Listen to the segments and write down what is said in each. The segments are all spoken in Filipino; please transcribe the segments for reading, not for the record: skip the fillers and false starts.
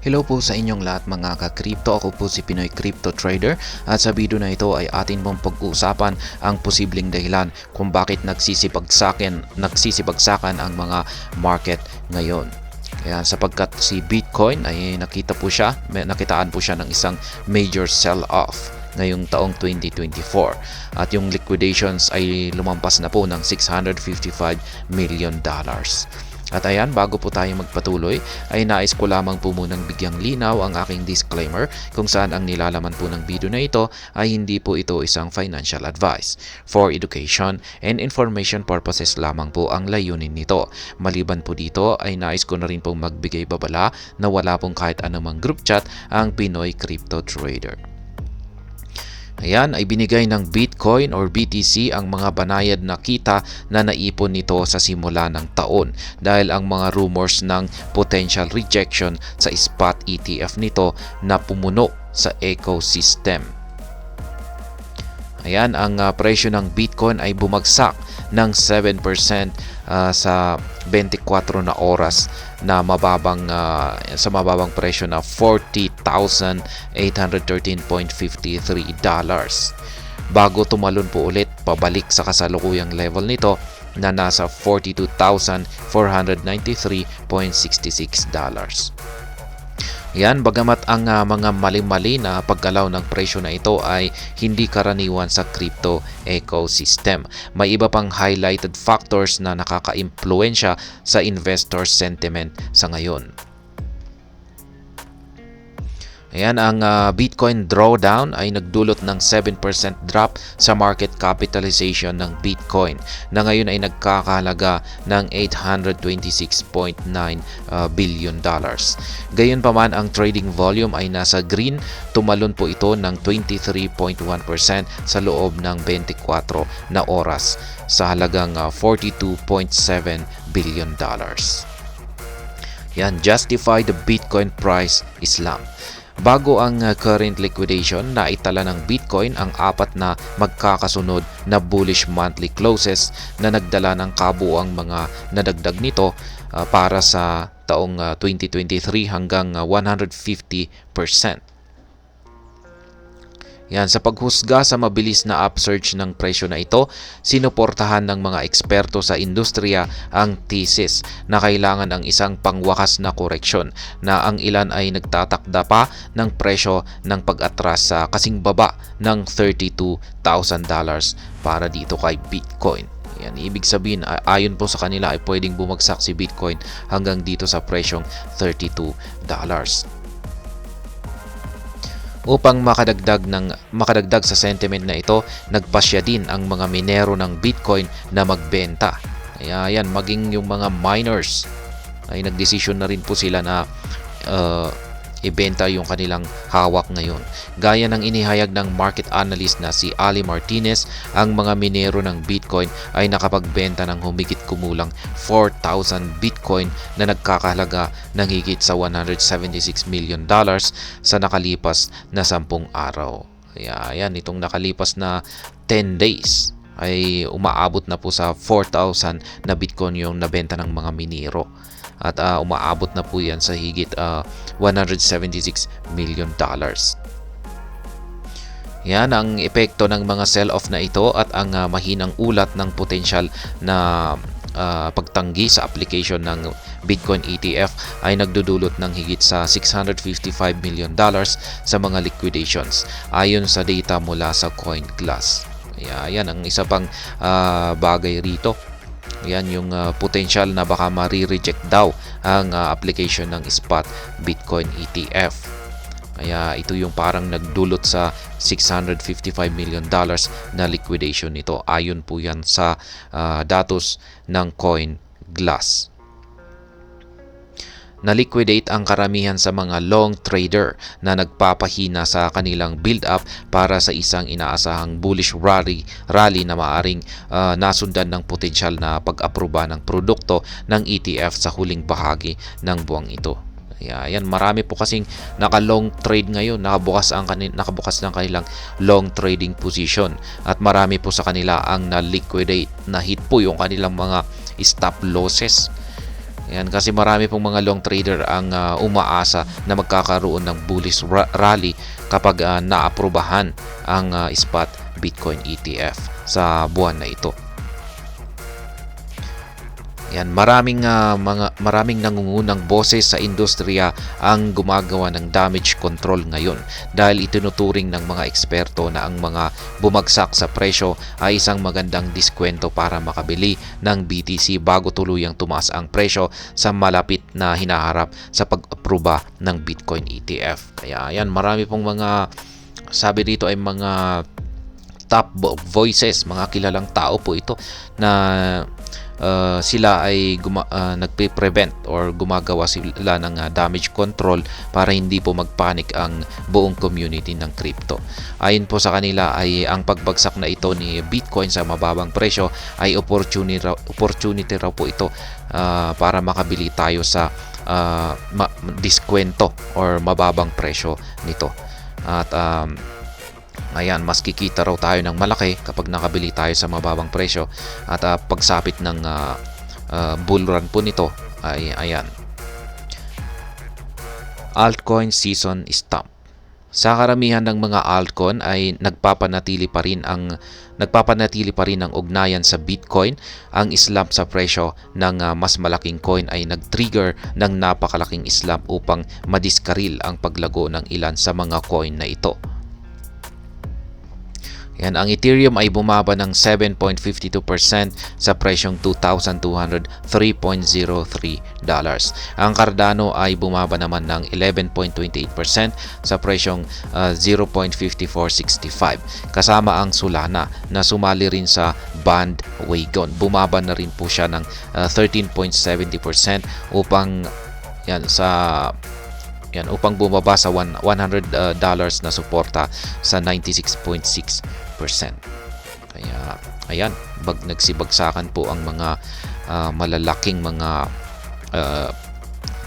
Hello po sa inyong lahat mga ka-crypto. Ako po si Pinoy Crypto Trader at sa video na ito ay atin mong pag-uusapan ang posibleng dahilan kung bakit nagsisibagsakan ang mga market ngayon. Kaya sapagkat si Bitcoin ay nakitaan po siya ng isang major sell-off ngayong taong 2024 at yung liquidations ay lumampas na po ng $655 million. At ayan, bago po tayo magpatuloy, ay nais ko lamang po munang bigyang linaw ang aking disclaimer kung saan ang nilalaman po ng video na ito ay hindi po ito isang financial advice. For education and information purposes lamang po ang layunin nito. Maliban po dito ay nais ko na rin pong magbigay babala na wala pong kahit anumang group chat ang Pinoy Crypto Trader. Ayan, ay binigay ng Bitcoin or BTC ang mga banayad na kita na naipon nito sa simula ng taon dahil ang mga rumors ng potential rejection sa spot ETF nito na pumuno sa ecosystem. Ayan, ang presyo ng Bitcoin ay bumagsak ng 7% sa 24 na oras na sa mababang presyo na $40,813.53 bago tumalon po ulit pabalik sa kasalukuyang level nito na nasa $42,493.66. Yan, bagamat ang mga mali-mali na paggalaw ng presyo na ito ay hindi karaniwan sa crypto ecosystem. May iba pang highlighted factors na nakaka-impluwensya sa investor sentiment sa ngayon. Ayan, ang Bitcoin drawdown ay nagdulot ng 7% drop sa market capitalization ng Bitcoin na ngayon ay nagkakahalaga ng $826.9 billion. Gayunpaman, ang trading volume ay nasa green, tumalon po ito ng 23.1% sa loob ng 24 na oras sa halagang $42.7 billion. Yan, justify the Bitcoin price Islam. Bago ang current liquidation, naitala ng Bitcoin ang apat na magkakasunod na bullish monthly closes na nagdala ng kabuuang mga nadagdag nito para sa taong 2023 hanggang 150%. Yan, sa paghusga sa mabilis na upsurge ng presyo na ito, sinuportahan ng mga eksperto sa industriya ang thesis na kailangan ang isang pangwakas na koreksyon na ang ilan ay nagtatakda pa ng presyo ng pag-atras sa kasing baba ng $32,000 para dito kay Bitcoin. Yan, ibig sabihin, ayon po sa kanila ay pwedeng bumagsak si Bitcoin hanggang dito sa presyong $32. Upang makadagdag sa sentiment na ito, nagpasya din ang mga minero ng Bitcoin na magbenta. Kaya yan, maging yung mga miners ay nagdesisyon na rin po sila na ibenta yung kanilang hawak ngayon. Gaya ng inihayag ng market analyst na si Ali Martinez, ang mga minero ng Bitcoin ay nakapagbenta ng humigit kumulang 4,000 Bitcoin na nagkakahalaga ng higit sa $176 million sa nakalipas na 10 araw. Kaya yan, itong nakalipas na 10 days ay umaabot na po sa 4,000 na Bitcoin yung nabenta ng mga minero. At umaabot na po yan sa higit $176 million. Yan ang epekto ng mga sell-off na ito at ang mahinang ulat ng potensyal na pagtanggi sa application ng Bitcoin ETF ay nagdudulot ng higit sa $655 million sa mga liquidations ayon sa data mula sa CoinGlass. Yan ang isa pang bagay rito. Yan yung potential na baka ma-reject daw ang application ng spot Bitcoin ETF. Kaya ito yung parang nagdulot sa $655 million na liquidation nito. Ayon po yan sa datos ng CoinGlass. Na-liquidate ang karamihan sa mga long trader na nagpapahina sa kanilang build-up para sa isang inaasahang bullish rally na maaring nasundan ng potensyal na pag-aproba ng produkto ng ETF sa huling bahagi ng buwang ito. Yan, marami po kasing naka-long trade ngayon, nakabukas ng kanilang long trading position at marami po sa kanila ang na-liquidate, na hit po yung kanilang mga stop losses. Ayan, kasi marami pong mga long trader ang umaasa na magkakaroon ng bullish rally kapag naaprubahan ang spot Bitcoin ETF sa buwan na ito. Yan, maraming nangungunang boses sa industriya ang gumagawa ng damage control ngayon dahil itinuturing ng mga eksperto na ang mga bumagsak sa presyo ay isang magandang diskwento para makabili ng BTC bago tuluyang tumaas ang presyo sa malapit na hinaharap sa pag-aproba ng Bitcoin ETF. Kaya yan, marami pong mga sabi dito ay mga top voices, mga kilalang tao po ito na sila ay nagpe-prevent or gumagawa sila ng damage control para hindi po magpanik ang buong community ng crypto. Ayon po sa kanila ay ang pagbagsak na ito ni Bitcoin sa mababang presyo ay opportunity raw po ito para makabili tayo sa diskwento or mababang presyo nito. At ayan, mas kikita raw tayo ng malaki kapag nakabili tayo sa mababang presyo at pagsapit ng bull run po nito ay ayan. Altcoin season stamp. Sa karamihan ng mga altcoin ay nagpapanatili pa rin ang ugnayan sa Bitcoin. Ang slump sa presyo ng mas malaking coin ay nag-trigger ng napakalaking slump upang madiskaril ang paglago ng ilan sa mga coin na ito. Yan, ang Ethereum ay bumaba ng 7.52% sa presyong $2,203.03. Ang Cardano ay bumaba naman ng 11.28% sa presyong 0.5465. Kasama ang Solana na sumali rin sa bandwagon. Bumaba na rin po siya ng 13.70% upang upang bumaba sa $100 na suporta sa 96.6%. Kaya ayan, nagsibagsakan po ang mga malalaking mga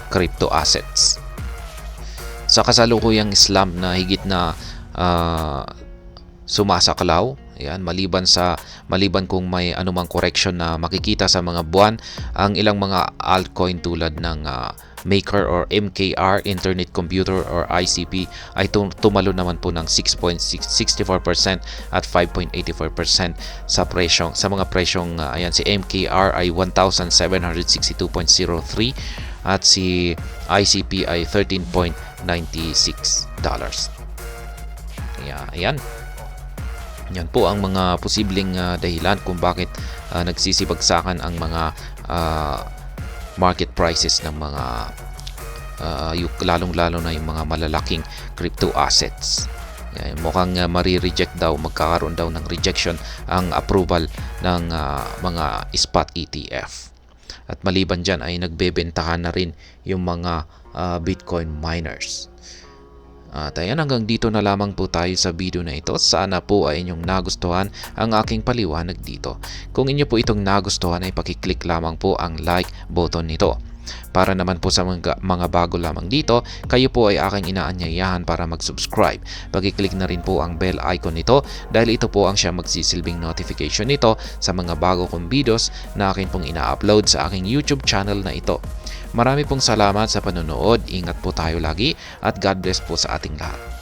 crypto assets. Sa kasalukuyang slump na higit na sumasaklaw, ayan, maliban kung may anumang correction na makikita sa mga buwan, ang ilang mga altcoin tulad ng Maker or MKR, Internet Computer or ICP ay tumalo naman po ng 6.64% at 5.84% sa mga presyong ayan, si MKR ay 1,762.03 at si ICP ay $13.96. Kaya ayan, yan po ang mga posibleng dahilan kung bakit nagsisibagsakan ang mga market prices ng mga lalong-lalo na yung mga malalaking crypto assets. Mukhang magkakaroon daw ng rejection ang approval ng mga spot ETF. At maliban dyan ay nagbebentahan na rin yung mga Bitcoin miners. At ayan, hanggang dito na lamang po tayo sa video na ito. Sana po ay inyong nagustuhan ang aking paliwanag dito. Kung inyo po itong nagustuhan ay pakiclick lamang po ang like button nito. Para naman po sa mga bago lamang dito, kayo po ay aking inaanyayahan para mag-subscribe. Pakiclick na rin po ang bell icon nito dahil ito po ang siyang magsisilbing notification nito sa mga bago kong videos na akin pong ina-upload sa aking YouTube channel na ito. Marami pong salamat sa panonood. Ingat po tayo lagi at God bless po sa ating lahat.